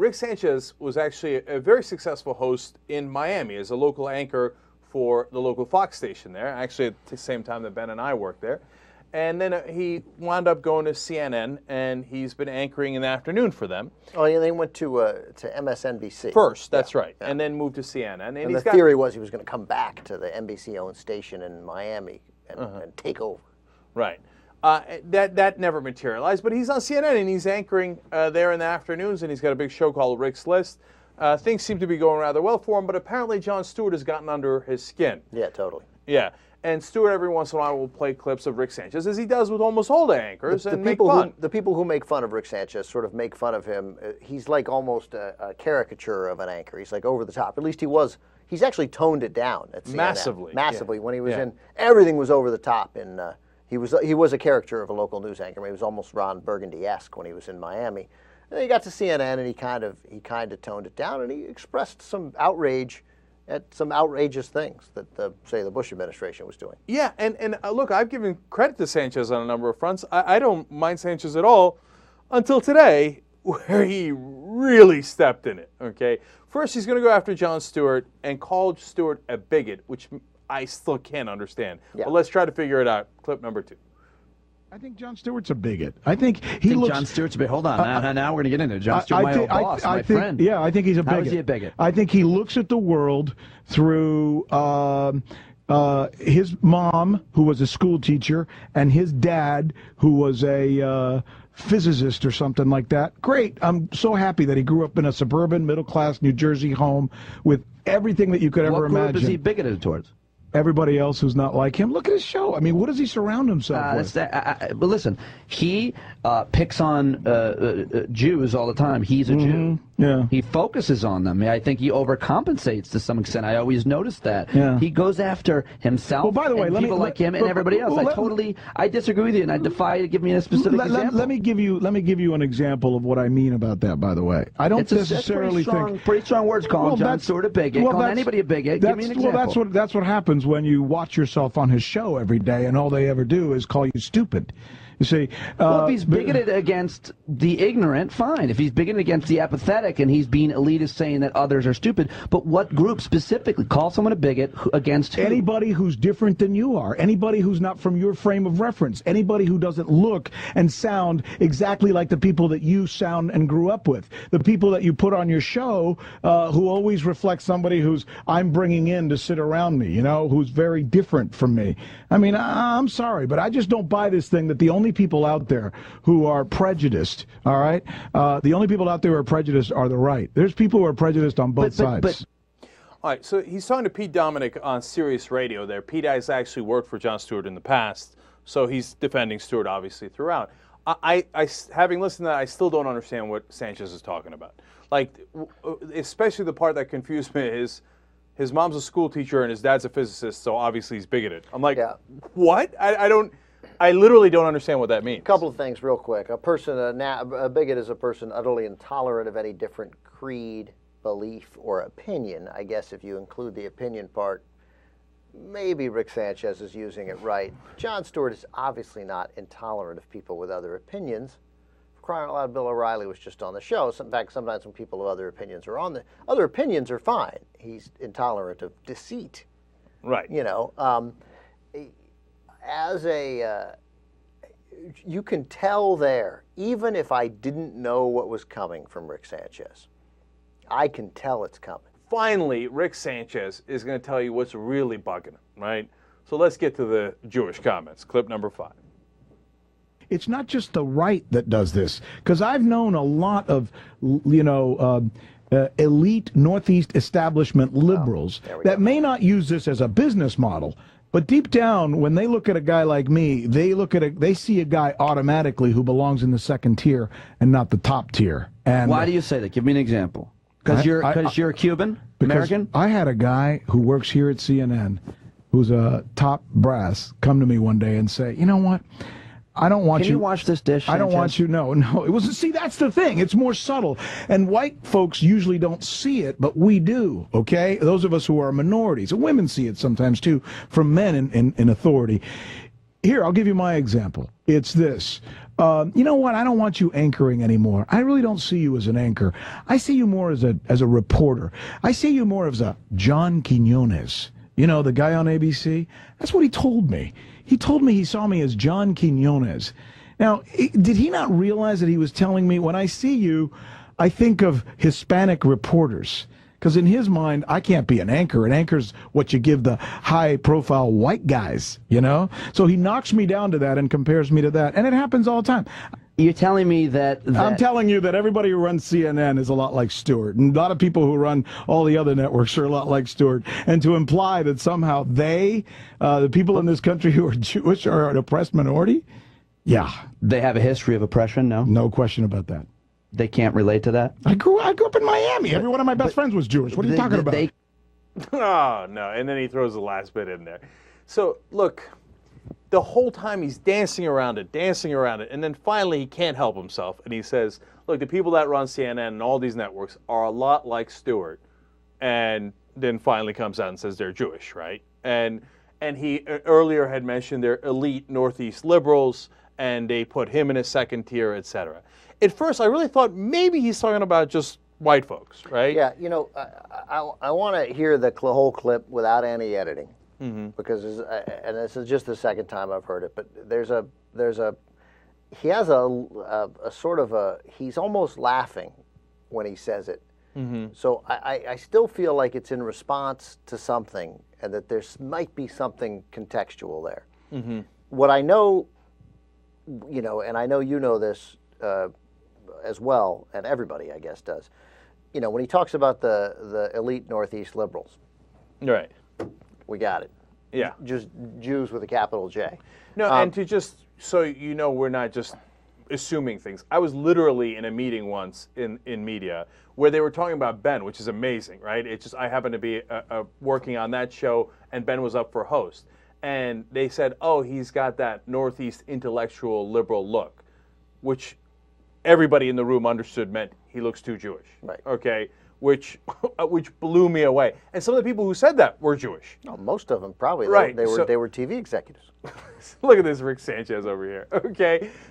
Rick Sanchez was actually a very successful host in Miami as a local anchor for the local Fox station there, actually at the same time that Ben and I worked there. And then he wound up going to CNN, and he's been anchoring in the afternoon for them. Oh, yeah, they went to MSNBC. First, that's right, and then moved to CNN. And the theory was he was going to come back to the NBC-owned station in Miami and take over. Right. That never materialized, but he's on CNN, and he's anchoring there in the afternoons, and he's got a big show called Rick's List. Things seem to be going rather well for him, but apparently Jon Stewart has gotten under his skin. Yeah, totally. Yeah. And Stewart every once in a while will play clips of Rick Sanchez, as he does with almost all the anchors, and make fun. The people who make fun of Rick Sanchez sort of make fun of him. He's like almost a caricature of an anchor. He's like over the top. At least he was. He's actually toned it down at CNN. Massively. Yeah. When he was in, everything was over the top. And he was a caricature of a local news anchor. He was almost Ron Burgundy-esque when he was in Miami. And then he got to CNN, and he kind of toned it down, and he expressed some outrage at some outrageous things that, say, the Bush administration was doing. Yeah, and look, I've given credit to Sanchez on a number of fronts. I don't mind Sanchez at all until today, where he really stepped in it, okay? First, he's going to go after Jon Stewart and call Stewart a bigot, which I still can't understand. Yeah. But let's try to figure it out. Clip number 2. I think Jon Stewart's a bigot. I think he looks. Jon Stewart's a biget. Hold on. Now we're going to get into it. Jon Stewart, my old boss, my friend. Yeah, I think he's a bigot. How is he a bigot? I think he looks at the world through his mom, who was a school teacher, and his dad, who was a physicist or something like that. Great. I'm so happy that he grew up in a suburban, middle-class New Jersey home with everything that you could ever imagine. What group is he bigoted towards? Everybody else who's not like him. Look at his show. I mean, what does he surround himself with? But listen, he picks on Jews all the time. He's a Jew. Yeah. He focuses on them. I think he overcompensates to some extent. I always noticed that. Yeah. He goes after himself. Well, by the way, and people like him and everybody else. I disagree with you, and I defy you to give me a specific example. Let me give you an example of what I mean about that. By the way, I don't necessarily think pretty strong words calling Jon Stewart a bigot. Calling anybody a bigot. Give me an example. Well, that's what happens when you watch yourself on his show every day, and all they ever do is call you stupid. You see, well, if he's bigoted against the ignorant, fine. If he's bigoted against the apathetic and he's being elitist, saying that others are stupid, but what group specifically? Call someone a bigot against who? Anybody who's different than you are. Anybody who's not from your frame of reference. Anybody who doesn't look and sound exactly like the people that you sound and grew up with. The people that you put on your show who always reflect somebody who's I'm bringing in to sit around me, you know, who's very different from me. I mean, I'm sorry, but I just don't buy this thing that the only people out there who are prejudiced, all right? The only people out there who are prejudiced are the right. There's people who are prejudiced on both sides. All right, so he's talking to Pete Dominic on Sirius Radio there. Pete has actually worked for Jon Stewart in the past, so he's defending Stewart obviously throughout. I having listened to that, I still don't understand what Sanchez is talking about. Like, especially the part that confused me is his mom's a school teacher and his dad's a physicist, so obviously he's bigoted. I'm like, what? I literally don't understand what that means. A couple of things real quick. A bigot is a person utterly intolerant of any different creed, belief, or opinion. I guess if you include the opinion part, maybe Rick Sanchez is using it right. Jon Stewart is obviously not intolerant of people with other opinions. For crying out loud, Bill O'Reilly was just on the show. In fact, sometimes when people with other opinions are on other opinions are fine. He's intolerant of deceit. Right. You know, you can tell there, even if I didn't know what was coming from Rick Sanchez, I can tell it's coming. Finally, Rick Sanchez is going to tell you what's really bugging him, right? So let's get to the Jewish comments. Clip number 5. It's not just the right that does this, because I've known a lot of, you know, elite Northeast establishment liberals that may not use this as a business model, but deep down, when they look at a guy like me, they see a guy automatically who belongs in the second tier and not the top tier. And why do you say that? Give me an example. Because you're a Cuban American. I had a guy who works here at CNN, who's a top brass, come to me one day and say, you know what? I don't want Can you wash this dish, I don't Sanchez? want you. No. It wasn't. See, that's the thing. It's more subtle. And white folks usually don't see it, but we do, okay? Those of us who are minorities. And women see it sometimes, too, from men in authority. Here, I'll give you my example. It's this. You know what? I don't want you anchoring anymore. I really don't see you as an anchor. I see you more as a reporter. I see you more as a John Quinones. You know, the guy on ABC? That's what he told me. He told me he saw me as John Quinones. Now, did he not realize that he was telling me, when I see you, I think of Hispanic reporters? Because in his mind, I can't be an anchor. An anchor's what you give the high-profile white guys, you know? So he knocks me down to that and compares me to that. And it happens all the time. You're telling me that... I'm telling you that everybody who runs CNN is a lot like Stewart. And a lot of people who run all the other networks are a lot like Stewart. And to imply that somehow they, the people in this country who are Jewish, are an oppressed minority? Yeah. They have a history of oppression, no? No question about that. They can't relate to that? I grew up in Miami. Every one of my best friends was Jewish. What are you talking about? Oh, no. And then he throws the last bit in there. So, look, the whole time he's dancing around it. And then finally he can't help himself. And he says, look, the people that run CNN and all these networks are a lot like Stewart. And then finally comes out and says they're Jewish, right? And he earlier had mentioned they're elite Northeast liberals, and they put him in a second tier, etc. At first, I really thought maybe he's talking about just white folks, right? Yeah, you know, I want to hear the whole clip without any editing, because and this is just the second time I've heard it. But he has a sort of he's almost laughing when he says it. So I still feel like it's in response to something, and that there might be something contextual there. What I know, you know, and I know you know this as well, and everybody, I guess, does. You know, when he talks about the elite Northeast liberals, right? We got it. Yeah, just Jews with a capital J. No, and to just so you know, we're not just assuming things. I was literally in a meeting once in media where they were talking about Ben, which is amazing, right? It's just I happened to be working on that show, and Ben was up for host, and they said, "Oh, he's got that Northeast intellectual liberal look," which everybody in the room understood meant he looks too Jewish. Right. Okay. Which blew me away. And some of the people who said that were Jewish. No, most of them probably. Right. They were TV executives. Look at this Rick Sanchez over here. Okay.